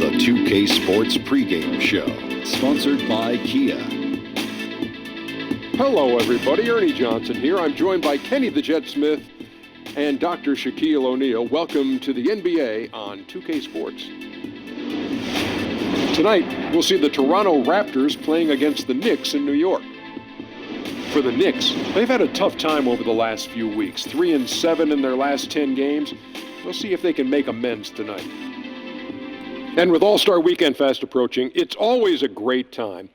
The 2K Sports pregame show, sponsored by Kia. Hello, everybody. Ernie Johnson here. I'm joined by Kenny the Jet Smith and Dr. Shaquille O'Neal. Welcome to the NBA on 2K Sports. Tonight, we'll see the Toronto Raptors playing against the Knicks in New York. For the Knicks, they've had a tough time over the last few weeks. 3-7 in their last 10 games. We'll see if they can make amends tonight. And with All-Star Weekend fast approaching, it's always a great time.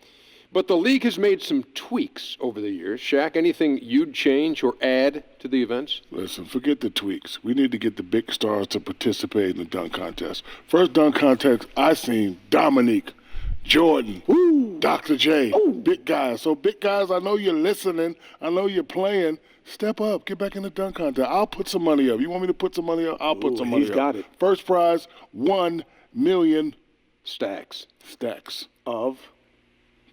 But the league has made some tweaks over the years. Shaq, anything you'd change or add to the events? Listen, forget the tweaks. We need to get the big stars to participate in the dunk contest. First dunk contest I seen, Dominique, Jordan, Dr. J, big guys. So big guys, I know you're listening. I know you're playing. Step up. Get back in the dunk contest. I'll put some money up. You want me to put some money up? I'll put some money up. He's got it. First prize, 1 million Stacks of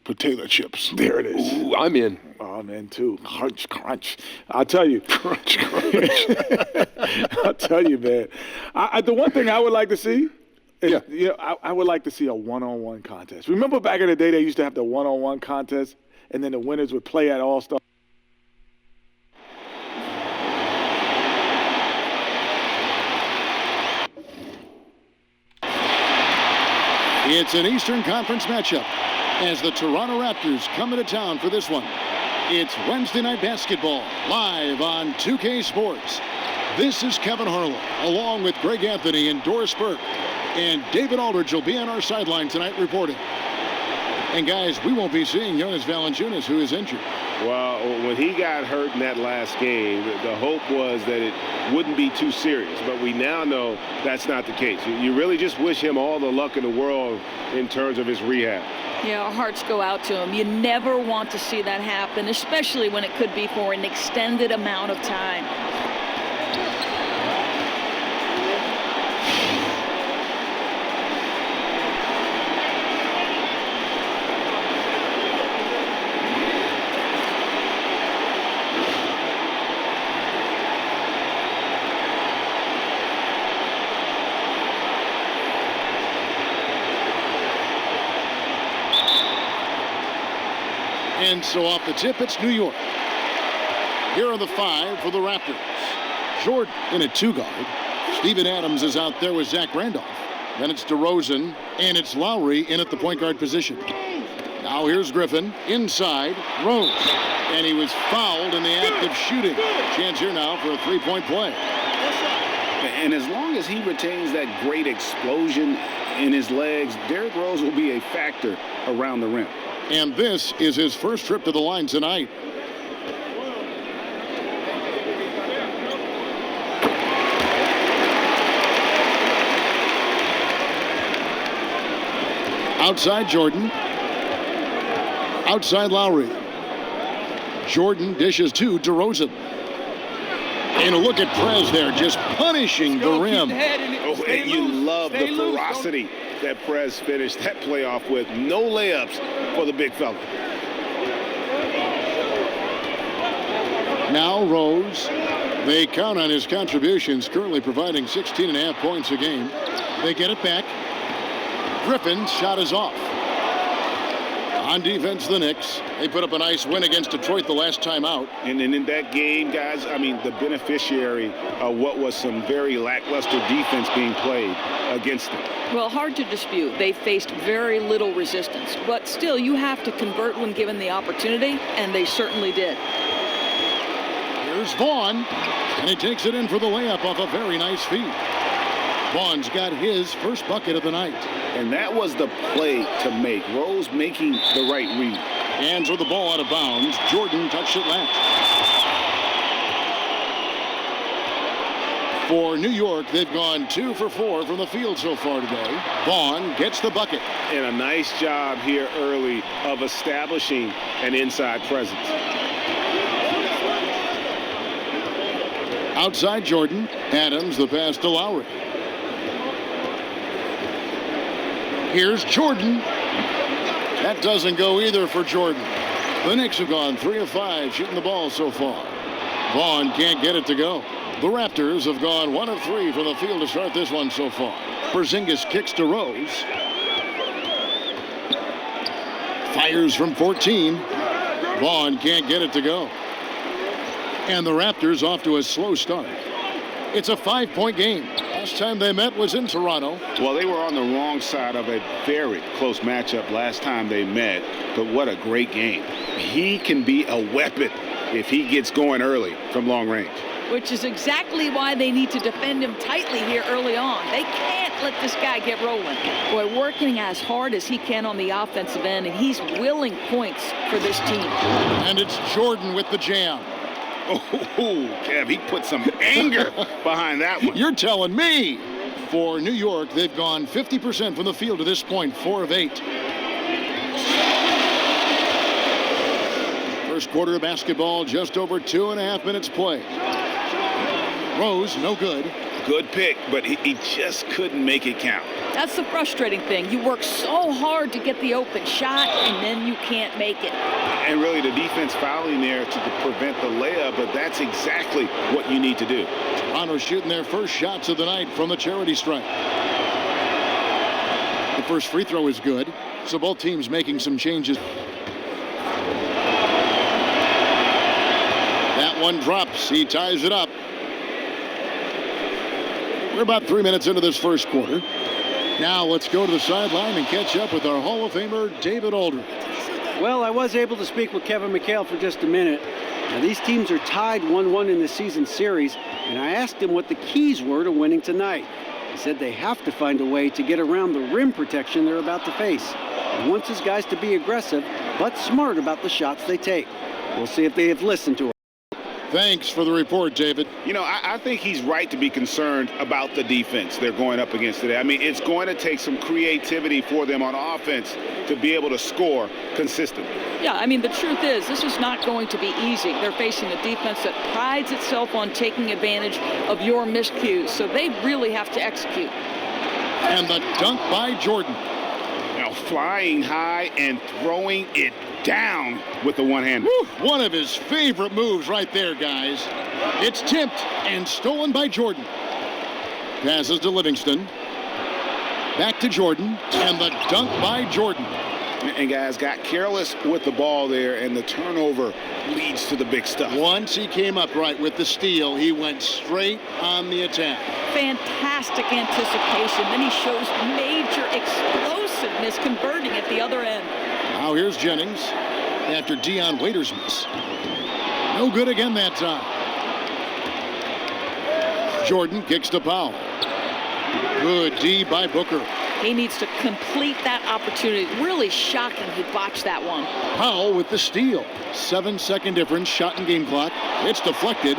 potato chips. There it is. Ooh, I'm in. Oh, I'm in too. Crunch, crunch. I'll tell you. Crunch, crunch. I'll tell you, man. The one thing I would like to see is, Yeah. I would like to see a one-on-one contest. Remember back in the day they used to have the one-on-one contest, and then the winners would play at All-Star? It's an Eastern Conference matchup as the Toronto Raptors come into town for this one. It's Wednesday Night Basketball, live on 2K Sports. This is Kevin Harlan, along with Greg Anthony and Doris Burke. And David Aldridge will be on our sideline tonight reporting. And guys, we won't be seeing Jonas Valanciunas, who is injured. Well, when he got hurt in that last game, the hope was that it wouldn't be too serious. But we now know that's not the case. You really just wish him all the luck in the world in terms of his rehab. Yeah, our hearts go out to him. You never want to see that happen, especially when it could be for an extended amount of time. And so off the tip, it's New York. Here are the 5 for the Raptors. Jordan in at 2-guard. Steven Adams is out there with Zach Randolph. Then it's DeRozan, and it's Lowry in at the point guard position. Now here's Griffin inside, Rose. And he was fouled in the act of shooting. Chance here now for a 3-point play. And as long as he retains that great explosion in his legs, Derrick Rose will be a factor around the rim. And this is his first trip to the line tonight. Outside Jordan. Outside Lowry. Jordan dishes to DeRozan. And a look at Prez there, just punishing the rim. Oh, and you love the ferocity that Prez finished that playoff with. No layups for the big fella. Now Rose. They count on his contributions, currently providing 16.5 points a game. They get it back. Griffin's shot is off. On defense, the Knicks. They put up a nice win against Detroit the last time out. And in that game, guys, I mean, the beneficiary of what was some very lackluster defense being played against them. Well, hard to dispute. They faced very little resistance. But still, you have to convert when given the opportunity, and they certainly did. Here's Vaughn, and he takes it in for the layup off a very nice feed. Vaughn's got his first bucket of the night. And that was the play to make. Rose making the right read. Hands with the ball out of bounds. Jordan touched it last. For New York, they've gone 2 for 4 from the field so far today. Vaughn gets the bucket. And a nice job here early of establishing an inside presence. Outside Jordan. Adams, the pass to Lowry. Here's Jordan. That doesn't go either for Jordan. The Knicks have gone 3 of 5 shooting the ball so far. Vaughn can't get it to go. The Raptors have gone 1 of 3 from the field to start this one so far. Porzingis kicks to Rose. Fires from 14. Vaughn can't get it to go. And the Raptors off to a slow start. It's a 5-point game. Last time they met was in Toronto. Well, they were on the wrong side of a very close matchup last time they met, but what a great game. He can be a weapon if he gets going early from long range. Which is exactly why they need to defend him tightly here early on. They can't let this guy get rolling. Boy, working as hard as he can on the offensive end, and he's willing points for this team. And it's Jordan with the jam. Oh, Kev, he put some anger behind that one. You're telling me. For New York, they've gone 50% from the field to this point, 4 of 8. First quarter of basketball, just over 2.5 minutes play. Rose, no good. Good pick, but he just couldn't make it count. That's the frustrating thing. You work so hard to get the open shot, and then you can't make it. And really, the defense fouling there to prevent the layup, but that's exactly what you need to do. Toronto shooting their first shots of the night from the charity stripe. The first free throw is good, so both teams making some changes. That one drops. He ties it up. We're about 3 minutes into this first quarter. Now let's go to the sideline and catch up with our Hall of Famer, David Aldridge. Well, I was able to speak with Kevin McHale for just a minute. Now, these teams are tied 1-1 in the season series, and I asked him what the keys were to winning tonight. He said they have to find a way to get around the rim protection they're about to face. He wants his guys to be aggressive, but smart about the shots they take. We'll see if they have listened to him. Thanks for the report, David. You know, I think he's right to be concerned about the defense they're going up against today. I mean, it's going to take some creativity for them on offense to be able to score consistently. Yeah, I mean, the truth is, this is not going to be easy. They're facing a defense that prides itself on taking advantage of your miscues, so they really have to execute. And the dunk by Jordan. Now, flying high and throwing it down with the one-hander. One of his favorite moves right there, guys. It's tipped and stolen by Jordan. Passes to Livingston. Back to Jordan, and the dunk by Jordan. And guys got careless with the ball there, and the turnover leads to the big stuff. Once he came up right with the steal, he went straight on the attack. Fantastic anticipation. Then he shows major explosiveness converting at the other end. Now here's Jennings after Dion Waiters' miss. No good again that time. Jordan kicks to Powell. Good D by Booker. He needs to complete that opportunity. Really shocking he botched that one. Powell with the steal. 7-second difference, shot and game clock. It's deflected.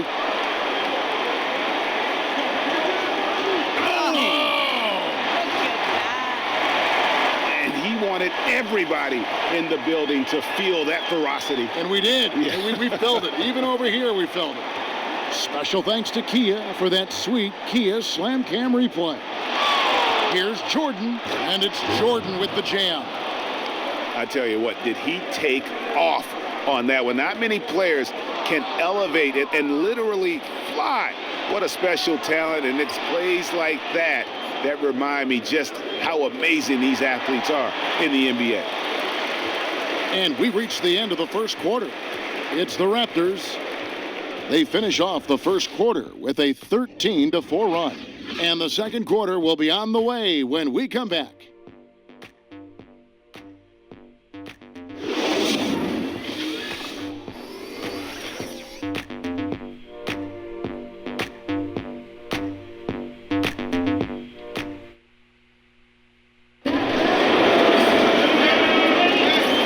Everybody in the building to feel that ferocity. And we did. Yeah. We felt it. Even over here, we felt it. Special thanks to Kia for that sweet Kia Slam Cam replay. Here's Jordan, and it's Jordan with the jam. I tell you what, did he take off on that one? Not many players can elevate it and literally fly. What a special talent, and it's plays like that that remind me just how amazing these athletes are in the NBA. And we reached the end of the first quarter. It's the Raptors. They finish off the first quarter with a 13-4 run. And the second quarter will be on the way when we come back.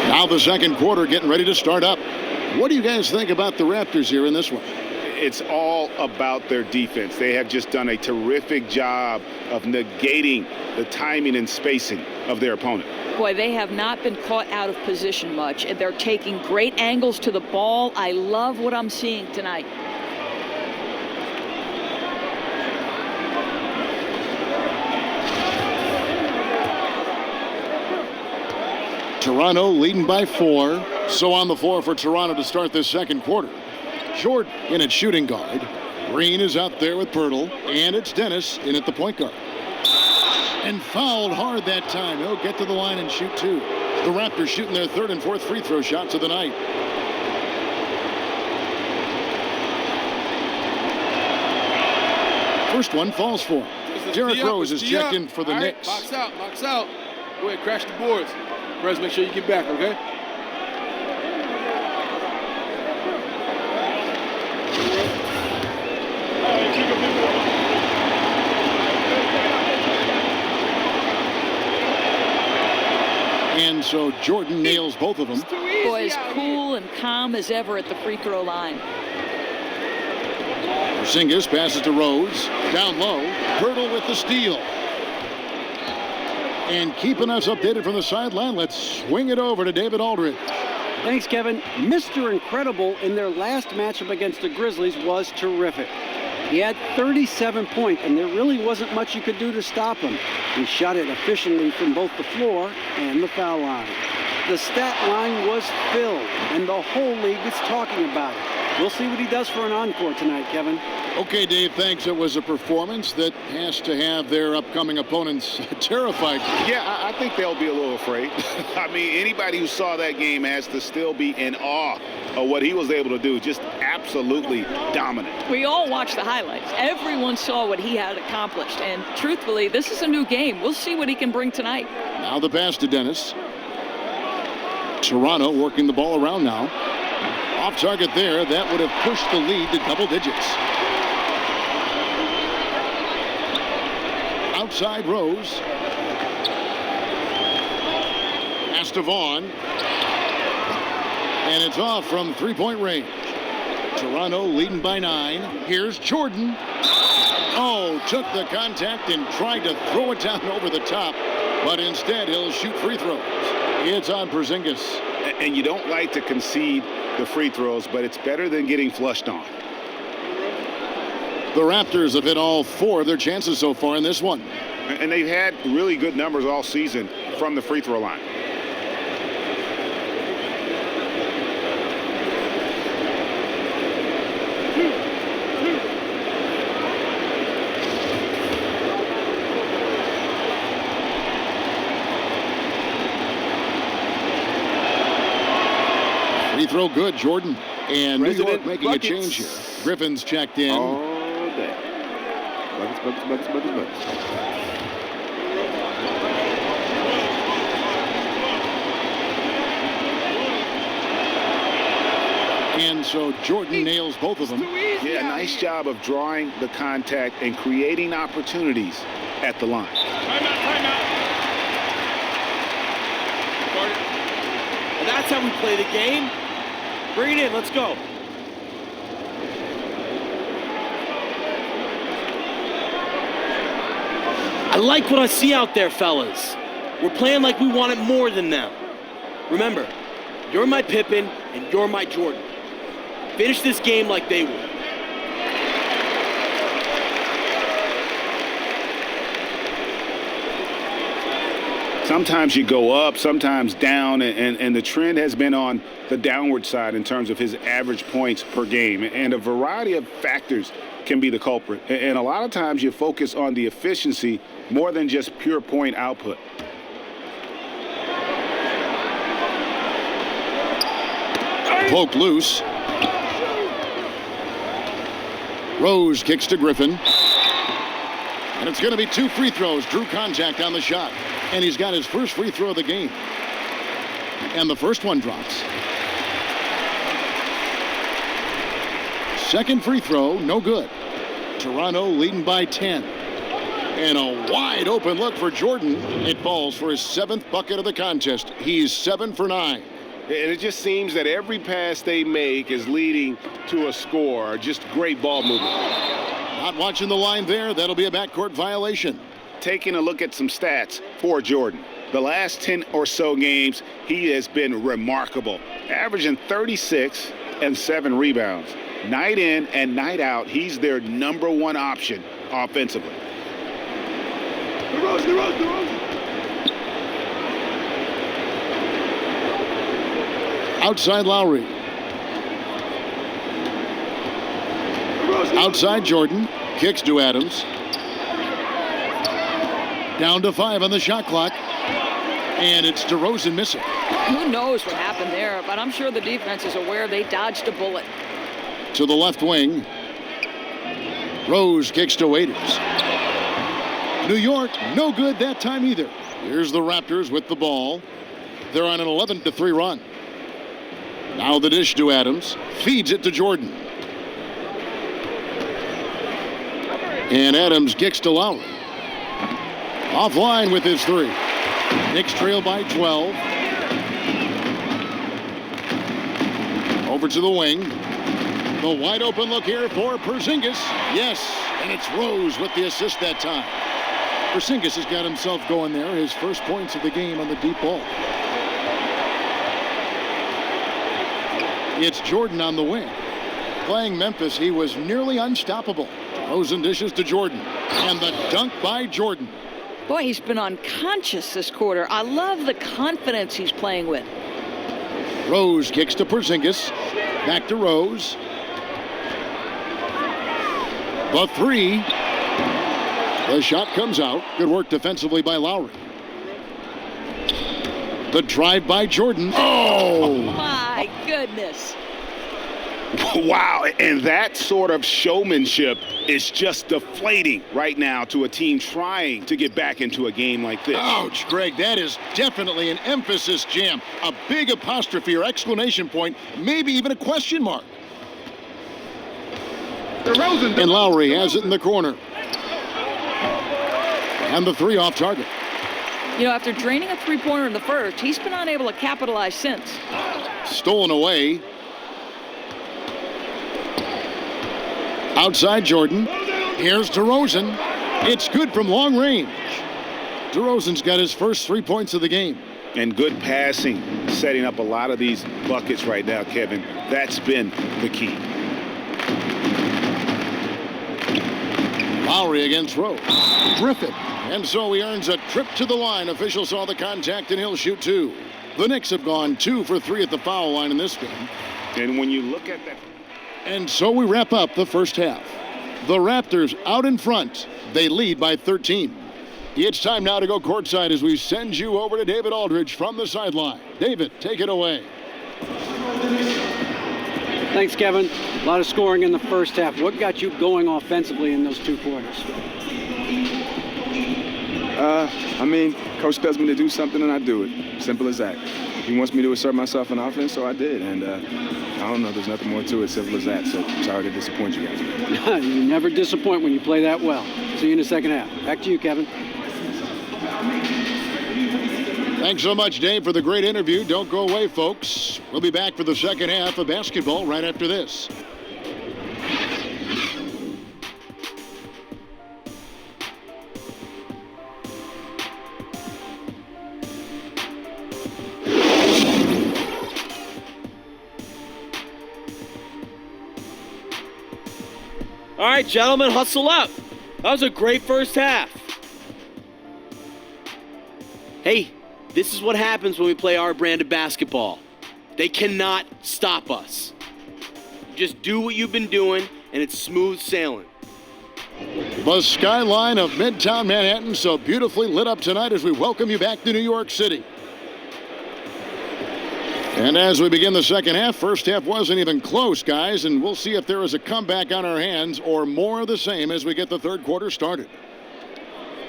Now the second quarter getting ready to start up. What do you guys think about the Raptors here in this one? It's all about their defense. They have just done a terrific job of negating the timing and spacing of their opponent. Boy, they have not been caught out of position much. They're taking great angles to the ball. I love what I'm seeing tonight. Toronto leading by 4. So on the floor for Toronto to start this second quarter. Jordan in at shooting guard. Green is out there with Pirtle. And it's Dennis in at the point guard. and fouled hard that time. He'll get to the line and shoot 2. The Raptors shooting their 3rd and 4th free throw shots of the night. First one falls for him. Derrick Rose is checked in for the Knicks. Box out, box out. Go ahead, crash the boards. Perez, make sure you get back, okay? And so Jordan nails both of them. Boy, as cool and calm as ever at the free throw line. Porzingis passes to Rose. Down low. Hurdle with the steal. And keeping us updated from the sideline, let's swing it over to David Aldridge. Thanks, Kevin. Mr. Incredible in their last matchup against the Grizzlies was terrific. He had 37 points, and there really wasn't much you could do to stop him. He shot it efficiently from both the floor and the foul line. The stat line was filled, and the whole league is talking about it. We'll see what he does for an encore tonight, Kevin. Okay, Dave, thanks. It was a performance that has to have their upcoming opponents terrified. Yeah, I think they'll be a little afraid. I mean, anybody who saw that game has to still be in awe of what he was able to do. Just absolutely dominant. We all watched the highlights. Everyone saw what he had accomplished. And truthfully, this is a new game. We'll see what he can bring tonight. Now the pass to Dennis. Toronto working the ball around now. Off target there. That would have pushed the lead to double digits. Outside Rose. Pass to Vaughn. And it's off from three-point range. Toronto leading by 9. Here's Jordan. Oh, took the contact and tried to throw it down over the top. But instead, he'll shoot free throws. It's on Porzingis. And you don't like to concede the free throws, but it's better than getting flushed on. The Raptors have hit all 4 of their chances so far in this one. And they've had really good numbers all season from the free throw line. Free throw good, Jordan. And New York making buckets. a change here. Griffin's checked in. All day. Buckets. And so Jordan nails both of them. Yeah, nice job of drawing the contact and creating opportunities at the line. Timeout. And that's how we play the game. Bring it in. Let's go. I like what I see out there, fellas. We're playing like we want it more than them. Remember, you're my Pippen and you're my Jordan. Finish this game like they would. Sometimes you go up, sometimes down, and the trend has been on the downward side in terms of his average points per game. And a variety of factors can be the culprit. And a lot of times you focus on the efficiency more than just pure point output. Poked loose. Rose kicks to Griffin. And it's going to be 2 free throws. Drew contact on the shot. And he's got his first free throw of the game. And the first one drops. Second free throw, no good. Toronto leading by 10. And a wide open look for Jordan. It falls for his 7th bucket of the contest. He's 7 for 9. And it just seems that every pass they make is leading to a score. Just great ball movement. Not watching the line there. That'll be a backcourt violation. Taking a look at some stats for Jordan. The last 10 or so games, he has been remarkable. Averaging 36 and 7 rebounds. Night in and night out, he's their #1 option offensively. Outside Lowry. Outside Jordan. Kicks to Adams. Down to 5 on the shot clock. And it's DeRozan missing. Who knows what happened there, but I'm sure the defense is aware they dodged a bullet. To the left wing. Rose kicks to Waiters. New York, no good that time either. Here's the Raptors with the ball. They're on an 11-3 run. Now the dish to Adams. Feeds it to Jordan. And Adams kicks to Lowry. Offline with his 3. Knicks trail by 12. Over to the wing. The wide open look here for Porzingis. Yes, and it's Rose with the assist that time. Porzingis has got himself going there. His first points of the game on the deep ball. It's Jordan on the wing. Playing Memphis, he was nearly unstoppable. Rosen dishes to Jordan. And the dunk by Jordan. Boy, he's been unconscious this quarter. I love the confidence he's playing with. Rose kicks to Porzingis. Back to Rose. The 3. The shot comes out. Good work defensively by Lowry. The drive by Jordan. Oh! My goodness. Wow, and that sort of showmanship is just deflating right now to a team trying to get back into a game like this. Ouch, Greg, that is definitely an emphasis jam. A big apostrophe or exclamation point, maybe even a question mark. And Lowry has it in the corner. And the 3 off target. You know, after draining a three-pointer in the first, he's been unable to capitalize since. Stolen away. Outside Jordan. Here's DeRozan. It's good from long range. DeRozan's got his first 3 points of the game. And good passing, setting up a lot of these buckets right now, Kevin. That's been the key. Lowry against Rose. Griffin. And so he earns a trip to the line. Official saw the contact and he'll shoot 2. The Knicks have gone 2 for 3 at the foul line in this game. And when you look at that. And so we wrap up the first half. The Raptors out in front. They lead by 13. It's time now to go courtside as we send you over to David Aldridge from the sideline. David, take it away. Thanks, Kevin. A lot of scoring in the first half. What got you going offensively in those 2 quarters? Coach tells me to do something and I do it. Simple as that. He wants me to assert myself in offense, so I did. And I don't know, there's nothing more to it, simple as that. So sorry to disappoint you guys. You never disappoint when you play that well. See you in the second half. Back to you, Kevin. Thanks so much, Dave, for the great interview. Don't go away, folks. We'll be back for the second half of basketball right after this. All right, gentlemen, hustle up. That was a great first half. Hey, this is what happens when we play our brand of basketball. They cannot stop us. Just do what you've been doing, and it's smooth sailing. The skyline of Midtown Manhattan so beautifully lit up tonight as we welcome you back to New York City. And as we begin the second half, first half wasn't even close, guys, and we'll see if there is a comeback on our hands or more of the same as we get the third quarter started.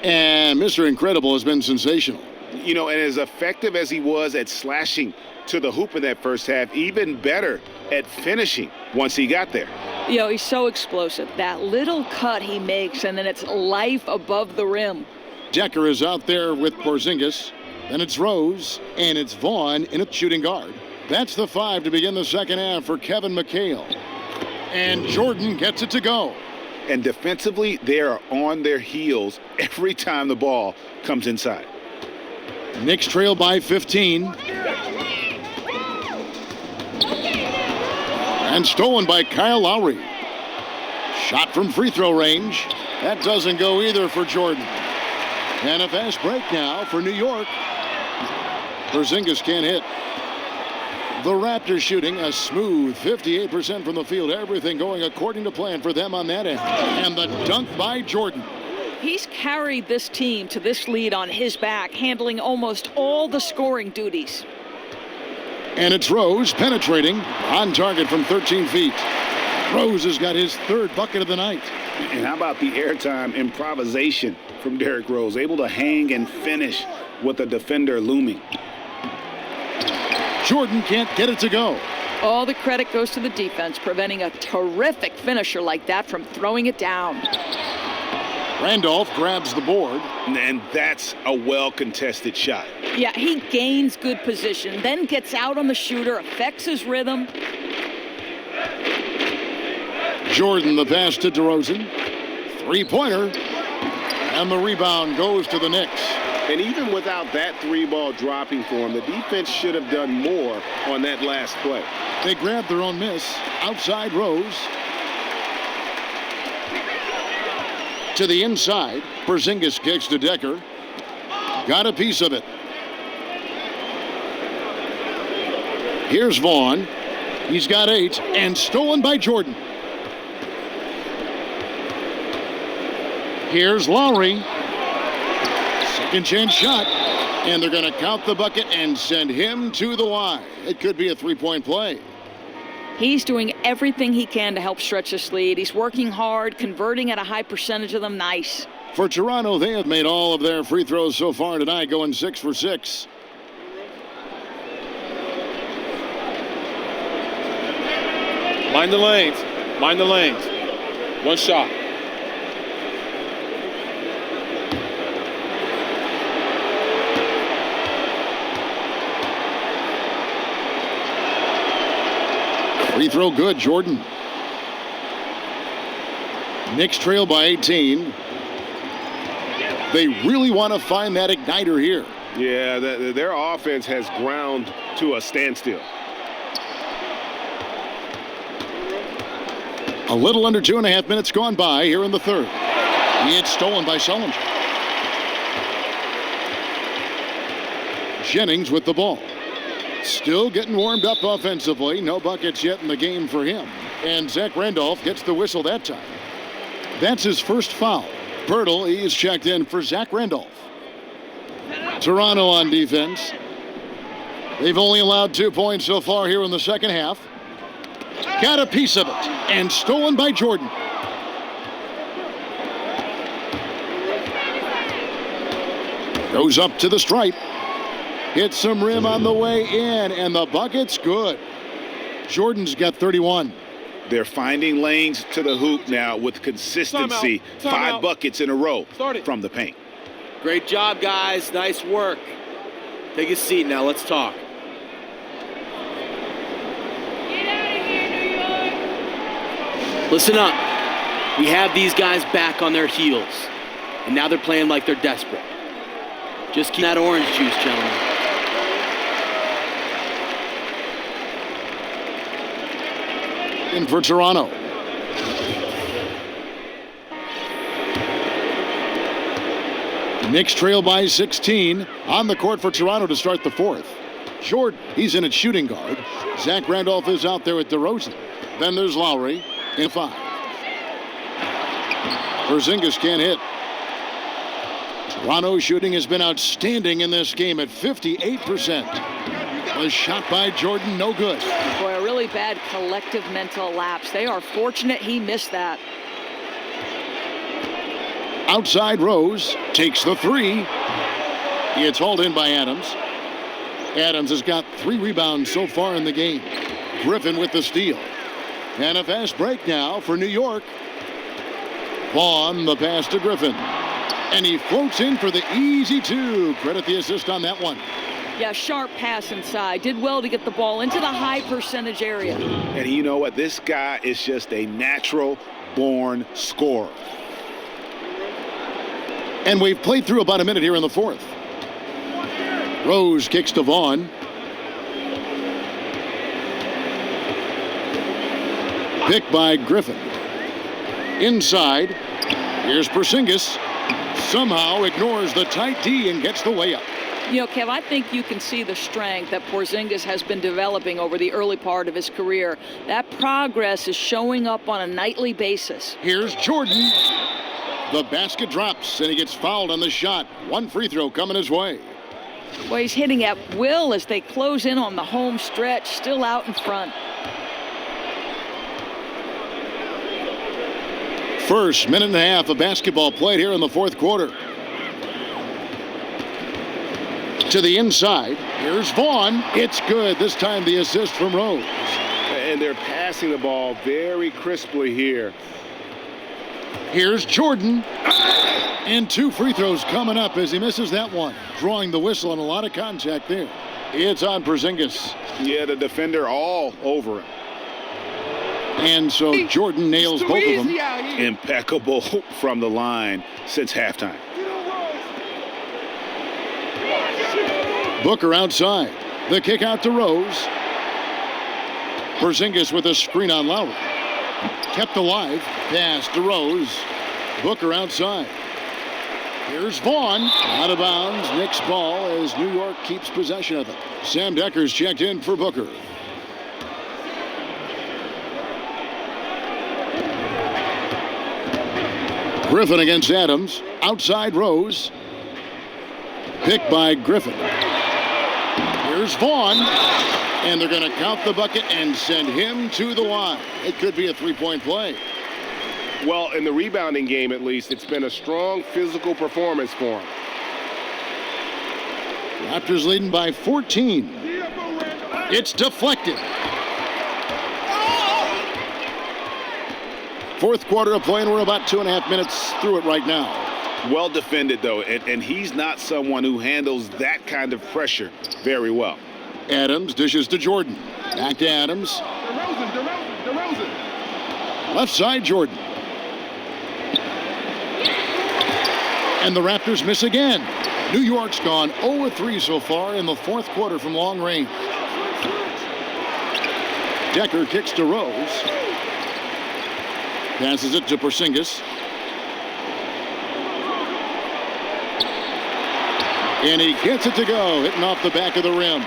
And Mr. Incredible has been sensational. You know, and as effective as he was at slashing to the hoop in that first half, even better at finishing once he got there. You know, he's so explosive. That little cut he makes, and then it's life above the rim. Decker is out there with Porzingis. Then it's Rose, and it's Vaughn in a shooting guard. That's the 5 to begin the second half for Kevin McHale. And Jordan gets it to go. And defensively, they are on their heels every time the ball comes inside. Knicks trail by 15. And stolen by Kyle Lowry. Shot from free throw range. That doesn't go either for Jordan. And a fast break now for New York. Porzingis can't hit. The Raptors shooting a smooth 58% from the field. Everything going according to plan for them on that end. And the dunk by Jordan. He's carried this team to this lead on his back, handling almost all the scoring duties. And it's Rose penetrating on target from 13 feet. Rose has got his third bucket of the night. And how about the airtime improvisation from Derrick Rose, able to hang and finish with a defender looming. Jordan can't get it to go. All the credit goes to the defense, preventing a terrific finisher like that from throwing it down. Randolph grabs the board. And that's a well-contested shot. Yeah, he gains good position, then gets out on the shooter, affects his rhythm. Jordan the pass to DeRozan. Three-pointer. And the rebound goes to the Knicks. And even without that three ball dropping for him, the defense should have done more on that last play. They grabbed their own miss. Outside Rose. To the inside. Porzingis kicks to Decker. Got a piece of it. Here's Vaughn. He's got 8 and stolen by Jordan. Here's Lowry. Second chance shot. And they're going to count the bucket and send him to the line. It could be a three-point play. He's doing everything he can to help stretch this lead. He's working hard, converting at a high percentage of them. Nice. For Toronto, they have made all of their free throws so far tonight, going 6 for 6. Mind the lanes. Mind the lanes. One shot. Free throw good, Jordan. Knicks trail by 18. They really want to find that igniter here. Yeah, their offense has ground to a standstill. A little under 2.5 minutes gone by here in the third. It's stolen by Sullinger. Jennings with the ball. Still getting warmed up offensively. No buckets yet in the game for him. And Zach Randolph gets the whistle that time. That's his first foul. Pirtle, he is checked in for Zach Randolph. Toronto on defense. They've only allowed 2 points so far here in the second half. Got a piece of it. And stolen by Jordan. Goes up to the stripe. Hits some rim on the way in, and the bucket's good. Jordan's got 31. They're finding lanes to the hoop now with consistency. Five buckets in a row from the paint. Great job, guys. Nice work. Take a seat now. Let's talk. Listen up. We have these guys back on their heels, and now they're playing like they're desperate. Just keep that orange juice, gentlemen. In for Toronto. Knicks trail by 16. On the court for Toronto to start the fourth. Jordan, he's in at shooting guard. Zach Randolph is out there at DeRozan. Then there's Lowry in 5. Porzingis can't hit. Toronto shooting has been outstanding in this game at 58%. A shot by Jordan, no good. Boy, a really bad collective mental lapse. They are fortunate he missed that. Outside Rose takes the 3. It's hauled in by Adams. Adams has got 3 rebounds so far in the game. Griffin with the steal. And a fast break now for New York. Vaughn the pass to Griffin. And he floats in for the easy 2. Credit the assist on that one. Yeah, sharp pass inside. Did well to get the ball into the high percentage area. And you know what? This guy is just a natural born scorer. And we've played through about a minute here in the fourth. Rose kicks to Vaughn. Picked by Griffin. Inside. Here's Porzingis. Somehow ignores the tight D and gets the layup. You know, Kev, I think you can see the strength that Porzingis has been developing over the early part of his career. That progress is showing up on a nightly basis. Here's Jordan. The basket drops, and he gets fouled on the shot. One free throw coming his way. Well, he's hitting at will as they close in on the home stretch, still out in front. First minute and a half of basketball played here in the fourth quarter. To the inside. Here's Vaughn. It's good. This time the assist from Rose. And they're passing the ball very crisply here. Here's Jordan. And 2 free throws coming up as he misses that one. Drawing the whistle and a lot of contact there. It's on Porzingis. Yeah, the defender all over him. And so Jordan nails both of them. Impeccable from the line since halftime. Booker outside. The kick out to Rose. Porzingis with a screen on Lowry. Kept alive. Pass to Rose. Booker outside. Here's Vaughn. Out of bounds. Knicks ball as New York keeps possession of it. Sam Decker's checked in for Booker. Griffin against Adams. Outside Rose. Picked by Griffin. Here's Vaughn. And they're going to count the bucket and send him to the line. It could be a three-point play. Well, in the rebounding game, at least, it's been a strong physical performance for him. Raptors leading by 14. It's deflected. Fourth quarter of play, and we're about 2.5 minutes through it right now. Well defended, though, and he's not someone who handles that kind of pressure very well. Adams dishes to Jordan. Back to Adams. Left side, Jordan. And the Raptors miss again. New York's gone 0-3 so far in the fourth quarter from long range. Decker kicks to Rose. Passes it to Porzingis. And he gets it to go, hitting off the back of the rim.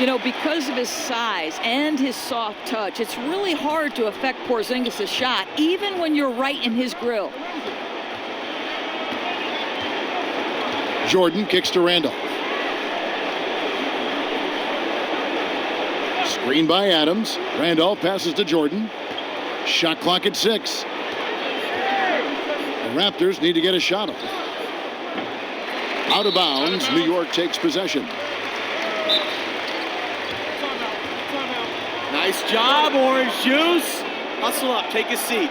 You know, because of his size and his soft touch, it's really hard to affect Porzingis' shot, even when you're right in his grill. Jordan kicks to Randolph. Screen by Adams. Randolph passes to Jordan. Shot clock at 6. The Raptors need to get a shot off. Out of bounds, New York takes possession. Nice job, Orange Juice. Hustle up, take a seat.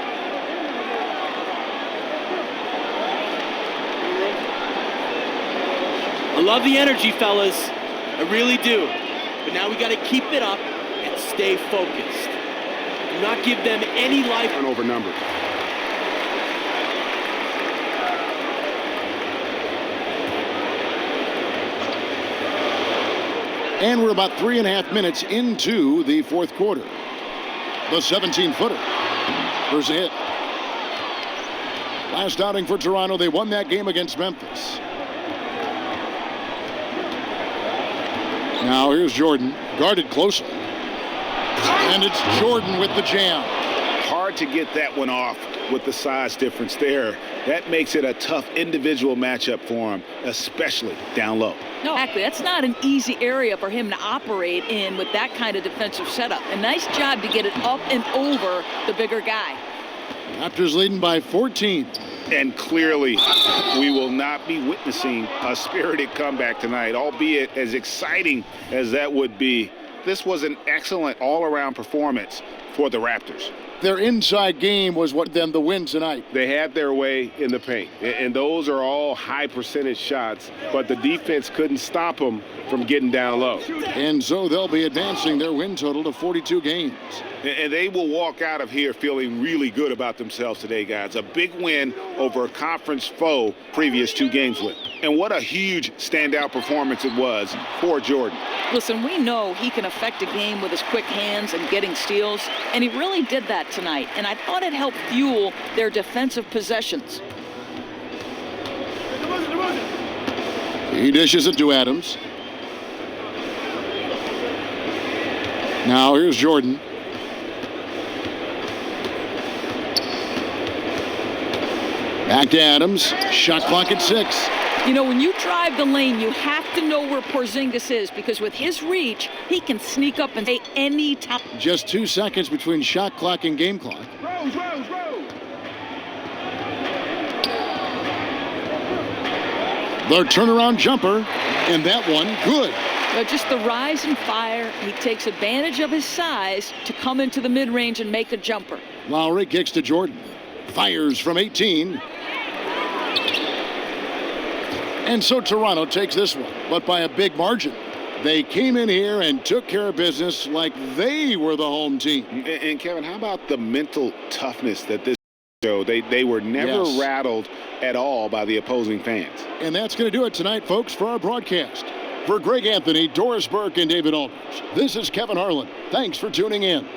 I love the energy, fellas. I really do. But now we got to keep it up and stay focused. Do not give them any life. Turnover number. And we're about 3.5 minutes into the fourth quarter. The 17-footer. There's a hit. Last outing for Toronto, they won that game against Memphis. Now here's Jordan, guarded closely. And it's Jordan with the jam. Hard to get that one off with the size difference there. That makes it a tough individual matchup for him, especially down low. No, exactly. That's not an easy area for him to operate in with that kind of defensive setup. A nice job to get it up and over the bigger guy. Raptors leading by 14. And clearly, we will not be witnessing a spirited comeback tonight, albeit as exciting as that would be. This was an excellent all-around performance for the Raptors. Their inside game was what them the win tonight. They had their way in the paint, and those are all high percentage shots, but the defense couldn't stop them from getting down low. And so they'll be advancing their win total to 42 games. And they will walk out of here feeling really good about themselves today, guys. A big win over a conference foe previous 2 games with. And what a huge standout performance it was for Jordan. Listen, we know he can affect a game with his quick hands and getting steals, and he really did that tonight. And I thought it helped fuel their defensive possessions. He dishes it to Adams. Now here's Jordan. Back to Adams. Shot clock at 6. You know, when you drive the lane, you have to know where Porzingis is, because with his reach, he can sneak up and say any time. Just 2 seconds between shot clock and game clock. The turnaround jumper, and that one good. But just the rise and fire, he takes advantage of his size to come into the mid-range and make a jumper. Lowry kicks to Jordan. Fires from 18. And so Toronto takes this one, but by a big margin. They came in here and took care of business like they were the home team. And Kevin, how about the mental toughness that this showed? They were never rattled at all by the opposing fans. And that's going to do it tonight, folks, for our broadcast. For Greg Anthony, Doris Burke, and David Aldridge, this is Kevin Harlan. Thanks for tuning in.